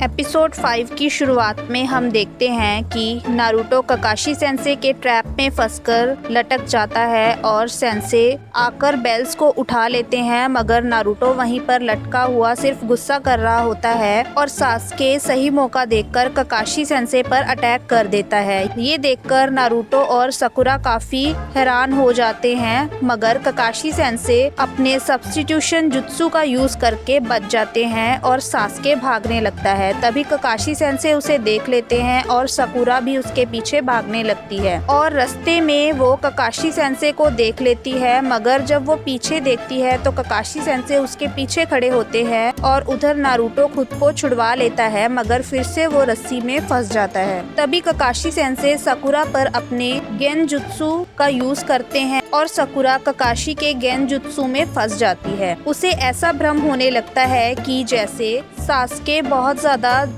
Episode 5 की शुरुआत में हम देखते हैं कि नारुतो ककाशी सेंसे के ट्रैप में फंसकर लटक जाता है और सेंसे आकर बेल्स को उठा लेते हैं, मगर नारुतो वहीं पर लटका हुआ सिर्फ गुस्सा कर रहा होता है और सास्के सही मौका देखकर ककाशी सेंसे पर अटैक कर देता है। ये देखकर नारुतो और साकुरा काफी हैरान हो जाते हैं, मगर ककाशी सेंसे अपने सब्स्टिट्यूशन जुत्सु का यूज करके बच जाते हैं और सास्के भागने लगता है। तभी ककाशी सेंसे उसे देख लेते हैं और साकुरा भी उसके पीछे भागने लगती है और रास्ते में वो ककाशी सेंसे को देख लेती है, मगर जब वो पीछे देखती है तो ककाशी सेंसे उसके पीछे खड़े होते हैं और उधर नारुतो खुद को छुड़वा लेता है, मगर फिर से वो रस्सी में फंस जाता है। तभी ककाशी सेंसे साकुरा पर अपने गेनजुत्सु का यूज करते हैं और साकुरा ककाशी के गेनजुत्सु में फंस जाती है। उसे ऐसा भ्रम होने लगता है कि जैसे सास्के बहुत ज्यादा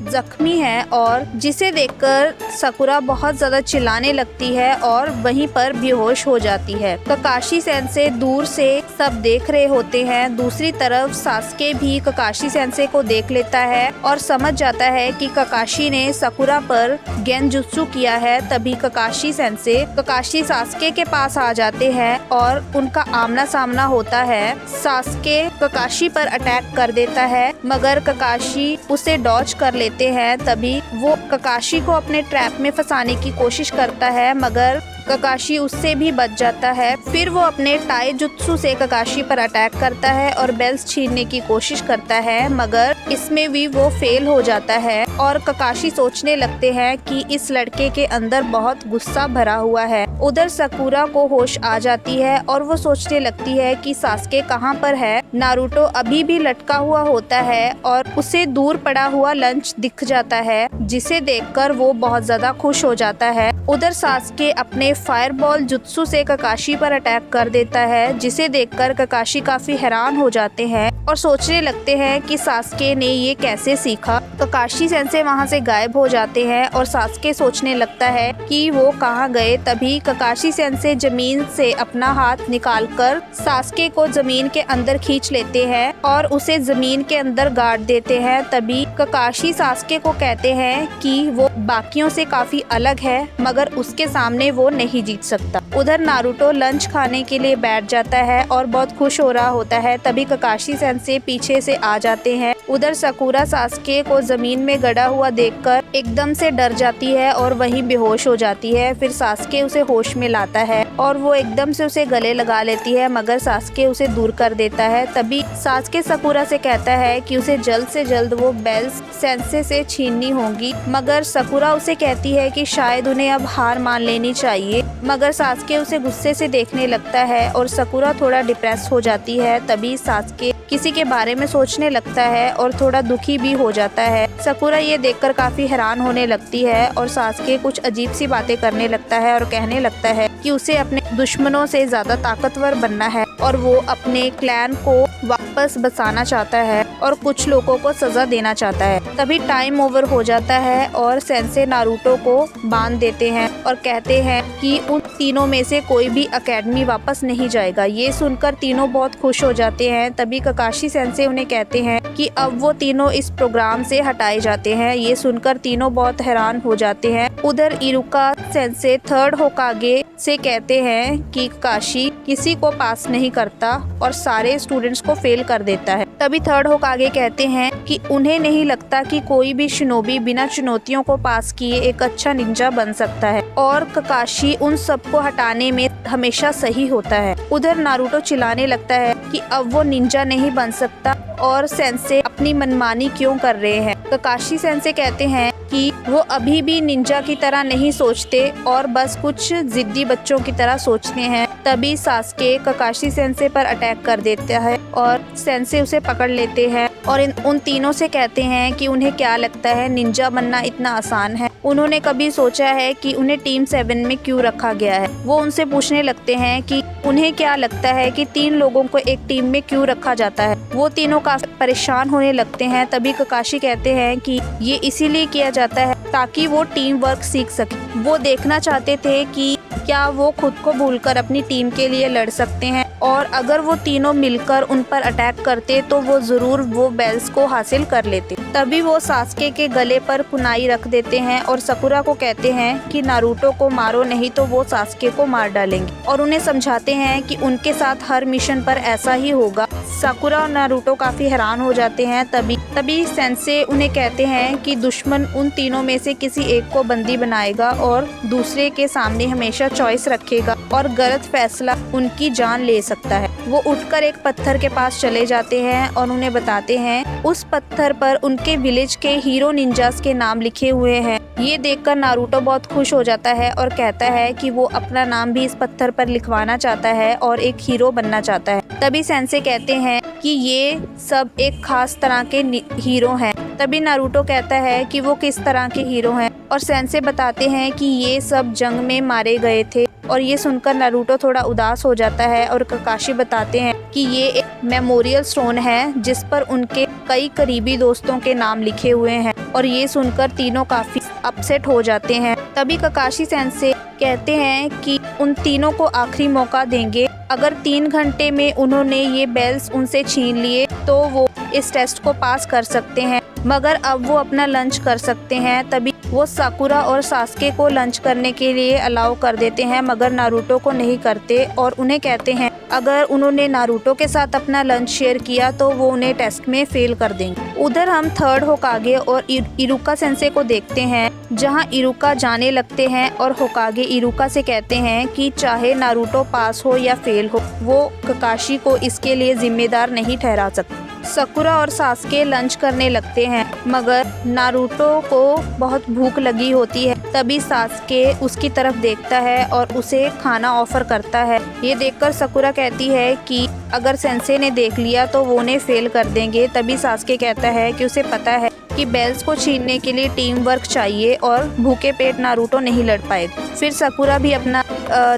जख्मी है और जिसे देखकर साकुरा बहुत ज्यादा चिल्लाने लगती है और वहीं पर बेहोश हो जाती है। ककाशी सेंसे दूर से सब देख रहे होते हैं। दूसरी तरफ सास्के भी ककाशी सेंसे को देख लेता है और समझ जाता है कि ककाशी ने साकुरा पर गेनजुत्सु किया है। तभी ककाशी सेंसे ककाशी सास्के के पास आ जाते हैं और उनका आमना सामना होता है। सास्के ककाशी पर अटैक कर देता है, मगर ककाशी उसे डॉज कर लेते हैं। तभी वो ककाशी को अपने ट्रैप में फंसाने की कोशिश करता है, मगर ककाशी उससे भी बच जाता है। फिर वो अपने टाई जुत्सु से ककाशी पर अटैक करता है और बेल्स छीनने की कोशिश करता है, मगर इसमें भी वो फेल हो जाता है और ककाशी सोचने लगते हैं कि इस लड़के के अंदर बहुत गुस्सा भरा हुआ है। उधर साकुरा को होश आ जाती है और वो सोचने लगती है कि सास्के कहाँ पर है। नारुतो अभी भी लटका हुआ होता है और उसे दूर पड़ा हुआ लंच दिख जाता है, जिसे देखकर वो बहुत ज्यादा खुश हो जाता है। उधर सास्के अपने फायरबॉल जुत्सु से ककाशी पर अटैक कर देता है, जिसे देखकर ककाशी काफी हैरान हो जाते हैं और सोचने लगते हैं कि सास्के ने ये कैसे सीखा। ककाशी सेंसे वहाँ से गायब हो जाते हैं और सास्के सोचने लगता है कि वो कहाँ गए। तभी ककाशी सेंसे जमीन से अपना हाथ निकालकर सास्के को जमीन के अंदर खींच लेते हैं और उसे जमीन के अंदर गाड़ देते हैं। तभी ककाशी सास्के को कहते हैं कि वो बाकियों से काफी अलग है, मगर उसके सामने वो नहीं जीत सकता। उधर नारुतो लंच खाने के लिए बैठ जाता है और बहुत खुश हो रहा होता है। तभी ककाशी सेंसे पीछे से आ जाते हैं। उधर साकुरा सास्के को जमीन में गड़ा हुआ देखकर एकदम से डर जाती है और वहीं बेहोश हो जाती है। फिर सास्के उसे होश में लाता है और वो एकदम से उसे गले लगा लेती है, मगर सास्के उसे दूर कर देता है। तभी सास्के साकुरा से कहता है कि उसे जल्द से जल्द वो बेल्स सेंसे से छीननी होगी, मगर साकुरा उसे कहती है कि शायद उन्हें अब हार मान लेनी चाहिए, मगर सास्के उसे गुस्से से देखने लगता है और साकुरा थोड़ा डिप्रेस हो जाती है। तभी सास्के किसी के बारे में सोचने लगता है और थोड़ा दुखी भी हो जाता है। साकुरा ये देखकर काफी हैरान होने लगती है और सास्के कुछ अजीब सी बातें करने लगता है और कहने लगता है कि उसे अपने दुश्मनों से ज्यादा ताकतवर बनना है और वो अपने क्लैन को वापस बचाना चाहता है और कुछ लोगों को सजा देना चाहता है। तभी टाइम ओवर हो जाता है और सेंसे नारुतो को बांध देते हैं और कहते हैं कि उन तीनों में से कोई भी एकेडमी वापस नहीं जाएगा। ये सुनकर तीनों बहुत खुश हो जाते हैं। तभी ककाशी सेंसे उन्हें कहते हैं कि अब वो तीनों इस प्रोग्राम से हटाए जाते हैं। ये सुनकर तीनों बहुत हैरान हो जाते हैं। उधर इरुका सेंसे थर्ड होकागे से कहते हैं कि ककाशी किसी को पास नहीं करता और सारे स्टूडेंट्स को फेल कर देता है। तभी थर्ड होकागे कहते हैं कि उन्हें नहीं लगता कि कोई भी शिनोबी बिना चुनौतियों को पास किए एक अच्छा निंजा बन सकता है और ककाशी उन सबको हटाने में हमेशा सही होता है। उधर नारुतो चिल्लाने लगता है कि अब वो निंजा नहीं बन सकता और सेंसे अपनी मनमानी क्यों कर रहे हैं। ककाशी सेंसे कहते हैं कि वो अभी भी निंजा की तरह नहीं सोचते और बस कुछ जिद्दी बच्चों की तरह सोचते हैं। तभी सास्के ककाशी सेंसे पर अटैक कर देता है और सेंसे उसे पकड़ लेते हैं और उन तीनों से कहते हैं कि उन्हें क्या लगता है निंजा बनना इतना आसान है। उन्होंने कभी सोचा है कि उन्हें टीम 7 में क्यों रखा गया है। वो उनसे पूछने लगते हैं कि उन्हें क्या लगता है कि 3 लोगों को एक टीम में क्यों रखा जाता है। वो तीनों काफी परेशान होने लगते हैं। तभी ककाशी कहते हैं कि ये इसीलिए किया जाता है ताकि वो टीम वर्क सीख सके। वो देखना चाहते थे कि क्या वो खुद को भूलकर अपनी टीम के लिए लड़ सकते हैं और अगर वो तीनों मिलकर उन पर अटैक करते तो वो जरूर वो बेल्स को हासिल कर लेते। तभी वो सास्के के गले पर कुनाई रख देते हैं और साकुरा को कहते हैं कि नारुतो को मारो, नहीं तो वो सास्के को मार डालेंगे, और उन्हें समझाते हैं कि उनके साथ हर मिशन पर ऐसा ही होगा। साकुरा और नारुतो काफी हैरान हो जाते हैं। तभी सेंसे उन्हें कहते हैं कि दुश्मन उन तीनों में से किसी एक को बंदी बनाएगा और दूसरे के सामने हमेशा चॉइस रखेगा और गलत फैसला उनकी जान ले सकता है। वो उठकर एक पत्थर के पास चले जाते हैं और उन्हें बताते हैं उस पत्थर पर उनके विलेज के हीरो निंजास के नाम लिखे हुए हैं। ये देखकर नारुतो बहुत खुश हो जाता है और कहता है कि वो अपना नाम भी इस पत्थर पर लिखवाना चाहता है और एक हीरो बनना चाहता है। तभी सेंसे कहते हैं कि ये सब एक खास तरह के हीरो हैं। तभी नारुतो कहता है कि वो किस तरह के हीरो हैं और सेंसे बताते हैं कि ये सब जंग में मारे गए थे। और ये सुनकर नारुतो थोड़ा उदास हो जाता है और ककाशी बताते हैं कि ये एक मेमोरियल स्टोन है जिस पर उनके कई करीबी दोस्तों के नाम लिखे हुए हैं। और ये सुनकर तीनों काफी अपसेट हो जाते हैं। तभी ककाशी सेंसे कहते हैं कि उन तीनों को आखिरी मौका देंगे। अगर 3 घंटे में उन्होंने ये बेल्स उनसे छीन लिए तो वो इस टेस्ट को पास कर सकते हैं, मगर अब वो अपना लंच कर सकते हैं। तभी वो साकुरा और सास्के को लंच करने के लिए अलाउ कर देते हैं, मगर नारुतो को नहीं करते और उन्हें कहते हैं अगर उन्होंने नारुतो के साथ अपना लंच शेयर किया तो वो उन्हें टेस्ट में फेल कर देंगे। उधर हम थर्ड होकागे और इरुका सेंसे को देखते हैं, जहां इरुका जाने लगते हैं और होकागे इरुका से कहते हैं कि चाहे नारुतो पास हो या फेल हो, वो ककाशी को इसके लिए जिम्मेदार नहीं ठहरा सकते। साकुरा और सास्के लंच करने लगते हैं, मगर नारुतो को बहुत भूख लगी होती है। तभी सास्के उसकी तरफ देखता है और उसे खाना ऑफर करता है। ये देखकर साकुरा कहती है कि अगर सेंसे ने देख लिया तो वो उन्हें फेल कर देंगे। तभी सास्के कहता है कि उसे पता है कि बेल्स को छीनने के लिए टीम वर्क चाहिए और भूखे पेट नारुतो नहीं लड़ पाएगा। फिर साकुरा भी अपना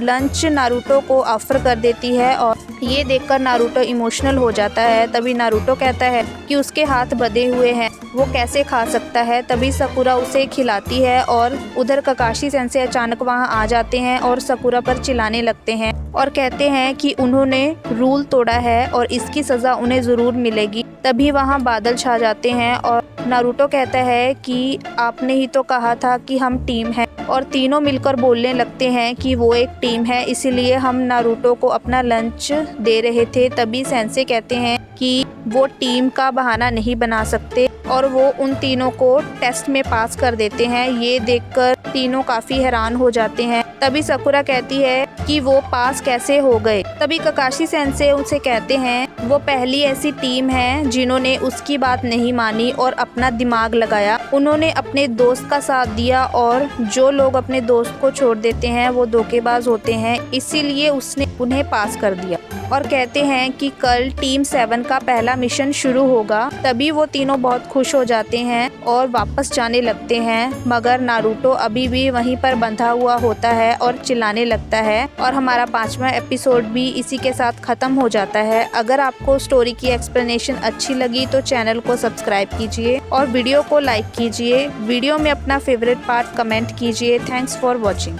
लंच नारुतो को ऑफर कर देती है और ये देखकर नारुतो इमोशनल हो जाता है। तभी नारुतो कहता है कि उसके हाथ बंधे हुए हैं, वो कैसे खा सकता है। तभी साकुरा उसे खिलाती है और उधर ककाशी सेंसे अचानक वहां आ जाते हैं और साकुरा पर चिल्लाने लगते हैं और कहते हैं कि उन्होंने रूल तोड़ा है और इसकी सजा उन्हें जरूर मिलेगी। तभी वहां बादल छा जाते हैं और नारुतो कहता है कि आपने ही तो कहा था कि हम टीम हैं, और तीनों मिलकर बोलने लगते हैं कि वो एक टीम है, इसीलिए हम नारुतो को अपना लंच दे रहे थे। तभी सेंसे कहते हैं कि वो टीम का बहाना नहीं बना सकते और वो उन तीनों को टेस्ट में पास कर देते हैं। ये देखकर तीनों काफी हैरान हो जाते हैं। तभी साकुरा कहती है कि वो पास कैसे हो गए। तभी ककाशी सेंसे उनसे कहते हैं वो पहली ऐसी टीम है जिन्होंने उसकी बात नहीं मानी और अपना दिमाग लगाया। उन्होंने अपने दोस्त का साथ दिया और जो लोग अपने दोस्त को छोड़ देते हैं वो धोखेबाज होते हैं, इसीलिए उसने उन्हें पास कर दिया। और कहते हैं कि कल टीम 7 का पहला मिशन शुरू होगा। तभी वो तीनों बहुत खुश हो जाते हैं और वापस जाने लगते हैं, मगर नारुतो अभी भी वहीं पर बंधा हुआ होता है और चिल्लाने लगता है। और हमारा 5वां एपिसोड भी इसी के साथ खत्म हो जाता है। अगर आपको स्टोरी की एक्सप्लेनेशन अच्छी लगी तो चैनल को सब्सक्राइब कीजिए और वीडियो को लाइक कीजिए। वीडियो में अपना फेवरेट पार्ट कमेंट कीजिए। Thanks for watching.